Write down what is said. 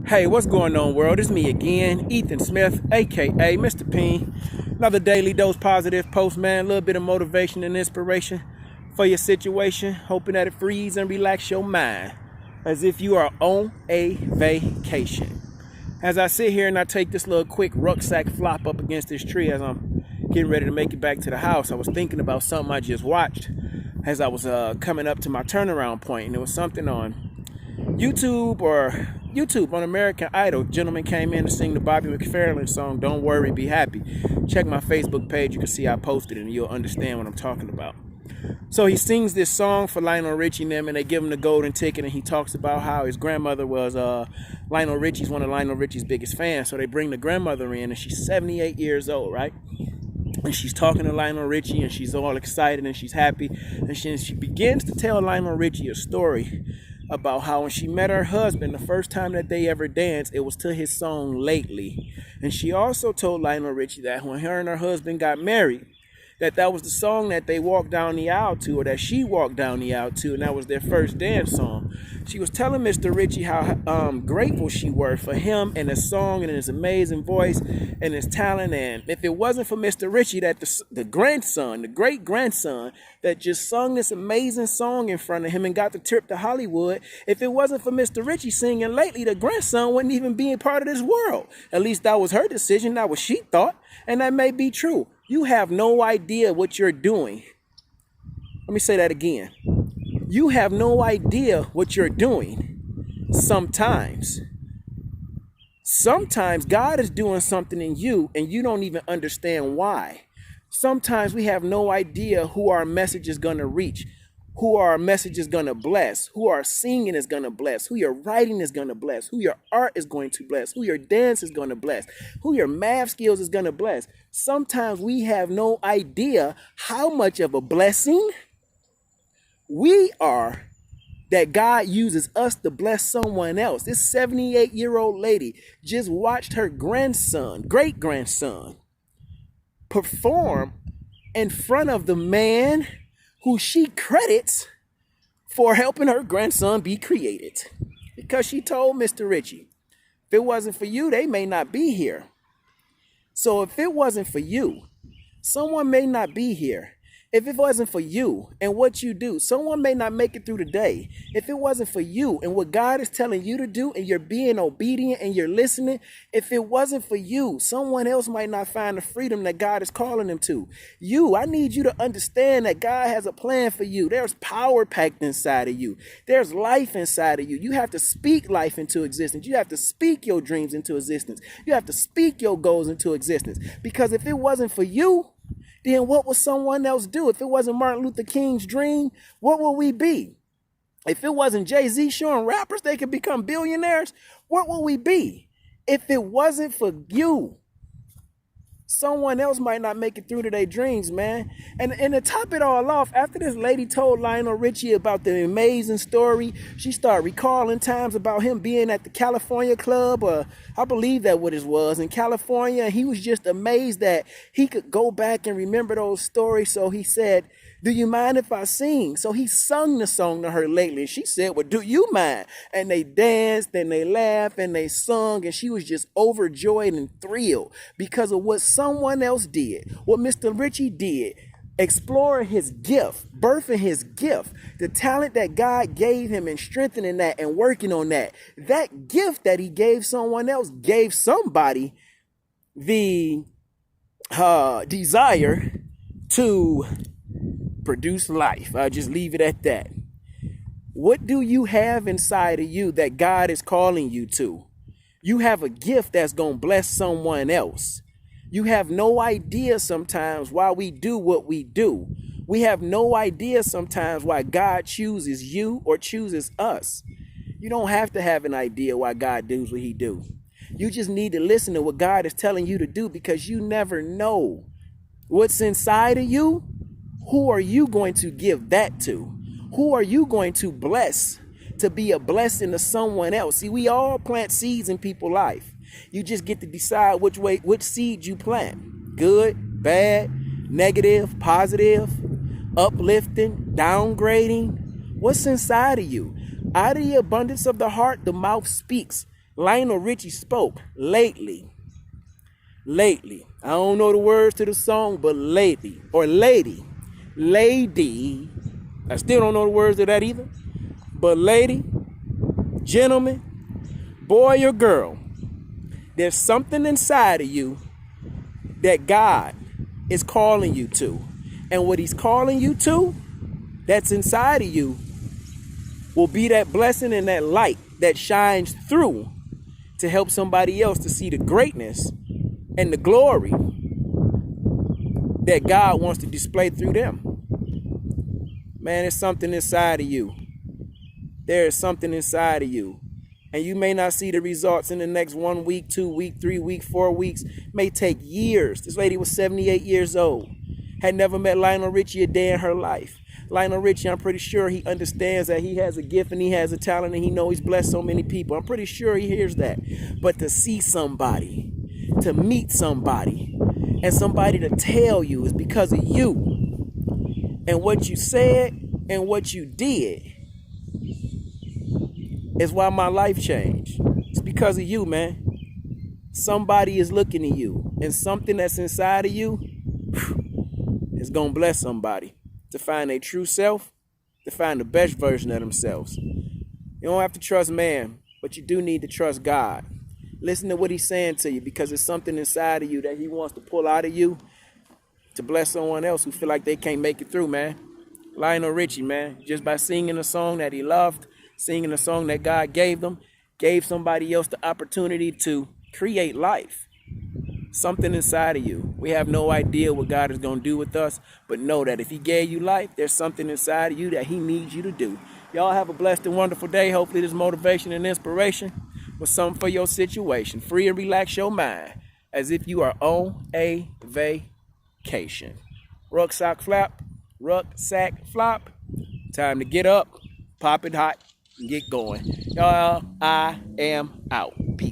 Hey, what's going on, world? It's me again, Ethan Smith, aka Mr. P.E.N. Another daily dose positive post, man. A little bit of motivation and inspiration for your situation, hoping that it frees and relax your mind as if you are on a vacation. As I sit here and I take this little quick rucksack flop up against this tree as I'm getting ready to make it back to the house, I was thinking about something I just watched as I was coming up to my turnaround point, and it was something on YouTube on American Idol. Gentleman came in to sing the Bobby McFerrin song, Don't Worry, Be Happy. Check my Facebook page. You can see I posted it and you'll understand what I'm talking about. So he sings this song for Lionel Richie and them, and they give him the golden ticket, and he talks about how his grandmother was Lionel Richie's one of Lionel Richie's biggest fans. So they bring the grandmother in, and she's 78 years old, right? And she's talking to Lionel Richie, and she's all excited and she's happy. And she begins to tell Lionel Richie a story about how when she met her husband, the first time that they ever danced, it was to his song Lately. And she also told Lionel Richie that when her and her husband got married, that was the song that they walked down the aisle to, or that she walked down the aisle to, and that was their first dance song. She was telling Mr. Richie how grateful she were for him and his song and his amazing voice and his talent. And if it wasn't for Mr. Richie, that the grandson, the great grandson that just sung this amazing song in front of him and got the trip to Hollywood, if it wasn't for Mr. Richie singing Lately, the grandson wouldn't even be a part of this world. At least that was her decision. That was she thought, and that may be true. You have no idea what you're doing. Let me say that again. You have no idea what you're doing sometimes. Sometimes God is doing something in you and you don't even understand why. Sometimes we have no idea who our message is going to reach, who our message is going to bless, who our singing is going to bless, who your writing is going to bless, who your art is going to bless, who your dance is going to bless, who your math skills is going to bless. Sometimes we have no idea how much of a blessing we are that God uses us to bless someone else. This 78-year-old lady just watched her grandson, great grandson, perform in front of the man who she credits for helping her grandson be created. Because she told Mr. Richie, if it wasn't for you, they may not be here. So if it wasn't for you, someone may not be here. If it wasn't for you and what you do, someone may not make it through the day. If it wasn't for you and what God is telling you to do and you're being obedient and you're listening, if it wasn't for you, someone else might not find the freedom that God is calling them to. I need you to understand that God has a plan for you. There's power packed inside of you. There's life inside of you. You have to speak life into existence. You have to speak your dreams into existence. You have to speak your goals into existence. Because if it wasn't for you, then what would someone else do? If it wasn't Martin Luther King's dream, what would we be? If it wasn't Jay-Z showing rappers they could become billionaires, what would we be? If it wasn't for you, someone else might not make it through to their dreams, man. And to top it all off, after this lady told Lionel Richie about the amazing story, she started recalling times about him being at the California club, or I believe that what it was, in California. And he was just amazed that he could go back and remember those stories. So he said, do you mind if I sing? So he sung the song to her lately. She said, well, do you mind? And they danced and they laughed and they sung, and she was just overjoyed and thrilled because of what someone else did, what Mr. Richie did, exploring his gift, birthing his gift, the talent that God gave him and strengthening that and working on that. That gift that he gave someone else gave somebody the desire to produce life. I'll just leave it at that. What do you have inside of you that God is calling you to? You have a gift that's going to bless someone else. You have no idea sometimes why we do what we do. We have no idea sometimes why God chooses you or chooses us. You don't have to have an idea why God does what he do. You just need to listen to what God is telling you to do, because you never know what's inside of you. Who are you going to give that to? Who are you going to bless to be a blessing to someone else? See, we all plant seeds in people's life. You just get to decide which seed you plant. Good, bad, negative, positive, uplifting, downgrading. What's inside of you? Out of the abundance of the heart, the mouth speaks. Lionel Richie spoke lately. Lately. I don't know the words to the song, but lately. Or lady. Lady. I still don't know the words to that either. But lady, gentleman, boy or girl, there's something inside of you that God is calling you to. And what he's calling you to, that's inside of you, will be that blessing and that light that shines through to help somebody else to see the greatness and the glory that God wants to display through them. Man, there's something inside of you. There is something inside of you. And you may not see the results in the next 1 week, 2 week, 3 week, 4 weeks. It may take years. This lady was 78 years old. Had never met Lionel Richie a day in her life. Lionel Richie, I'm pretty sure he understands that he has a gift and he has a talent and he knows he's blessed so many people. I'm pretty sure he hears that. But to see somebody, to meet somebody, and somebody to tell you is because of you and what you said and what you did is why my life changed. It's because of you, man. Somebody is looking at you, and something that's inside of you is going to bless somebody to find their true self, to find the best version of themselves. You don't have to trust man, but you do need to trust God. Listen to what he's saying to you, because there's something inside of you that he wants to pull out of you to bless someone else who feel like they can't make it through, man. Lionel Richie, man, just by singing a song that he loved, singing a song that God gave them, gave somebody else the opportunity to create life. Something inside of you. We have no idea what God is going to do with us, but know that if he gave you life, there's something inside of you that he needs you to do. Y'all have a blessed and wonderful day. Hopefully this motivation and inspiration was something for your situation. Free and relax your mind as if you are on a vacation. Rucksack flap, rucksack flop. Time to get up, pop it hot, and get going. Y'all, I am out. Peace.